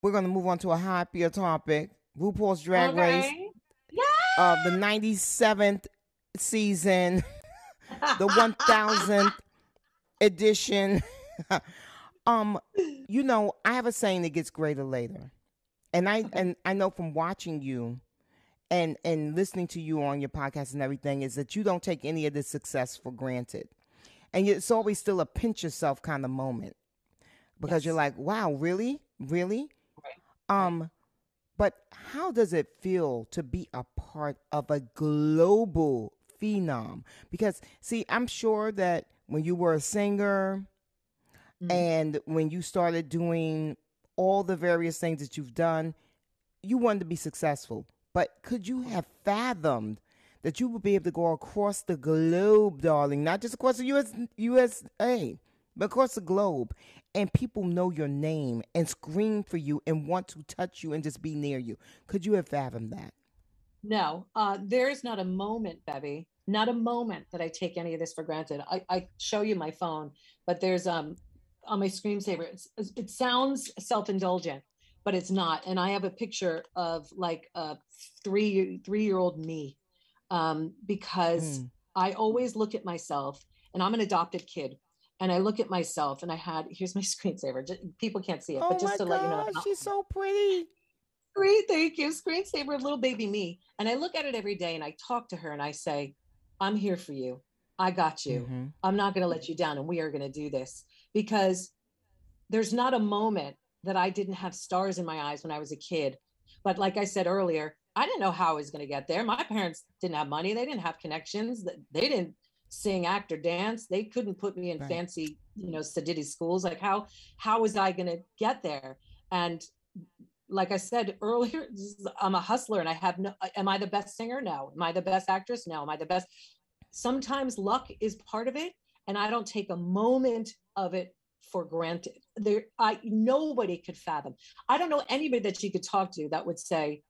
We're going to move on to a happier topic. RuPaul's Drag Race, Okay. Yeah. the 97th season, the 1000th edition. um, I have a saying that gets greater later. And I Okay. and I know from watching you and listening to you on your podcast and everything is that you don't take any of this success for granted. And it's always still a pinch yourself kind of moment because you're Yes. like, wow, really? Really? Right. Right. Um, but how does it feel to be a part of a global phenom? Because see, I'm sure that when you were a singer Mhm. and when you started doing all the various things that you've done, you wanted to be successful. But could you have fathomed that you would be able to go across the globe, darling, not just across the USA, but across the globe, and people know your name and scream for you and want to touch you and just be near you? Could you have fathomed that? No, there's not a moment, Bevy, not a moment that I take any of this for granted. I show you my phone, but there's on my screensaver. It sounds self-indulgent, but it's not. And I have a picture of like a three-year old me, because Mm. I always look at myself, and I'm an adopted kid, and I look at myself, and I had here's my screensaver. People can't see it, but Oh just my to let you know gosh, how she's so pretty. great, thank you. Screensaver, little baby me. And I look at it every day and I talk to her and I say, I'm here for you. I got you. Mm-hmm. I'm not going to let you down. And we are going to do this because there's not a moment that I didn't have stars in my eyes when I was a kid. But like I said earlier, I didn't know how I was going to get there. My parents didn't have money, they didn't have connections, they didn't sing, act, or dance. They couldn't put me in Right. fancy, sedity schools. Like how was I going to get there? And like I said earlier, I'm a hustler and I have no, am I the best singer? No. Am I the best actress? No. Am I the best? Sometimes luck is part of it. And I don't take a moment of it for granted. Nobody could fathom. I don't know anybody that you could talk to that would say,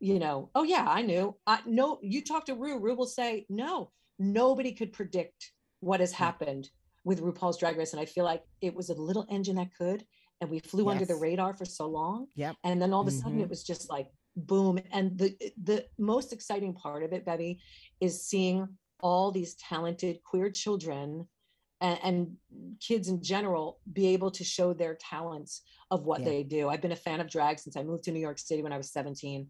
oh yeah, I knew. No, you talk to Rue. Rue will say, no, nobody could predict what has Yep. happened with RuPaul's Drag Race. And I feel like it was a little engine that could, and we flew under the Yes. radar for so long. Yep. And then all of a sudden Mm-hmm. it was just like boom. And the most exciting part of it, Bevy, is seeing all these talented queer children and kids in general be able to show their talents of what Yeah. they do. I've been a fan of drag since I moved to New York City when I was 17,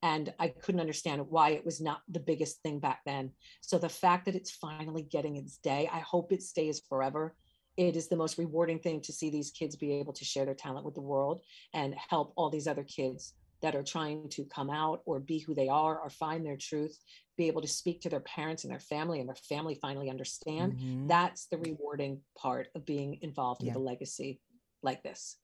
and I couldn't understand why it was not the biggest thing back then. So the fact that it's finally getting its day, I hope it stays forever. It is the most rewarding thing to see these kids be able to share their talent with the world and help all these other kids that are trying to come out or be who they are or find their truth, be able to speak to their parents and their family finally understand. Mm-hmm. That's the rewarding part of being involved with Yeah. a legacy like this.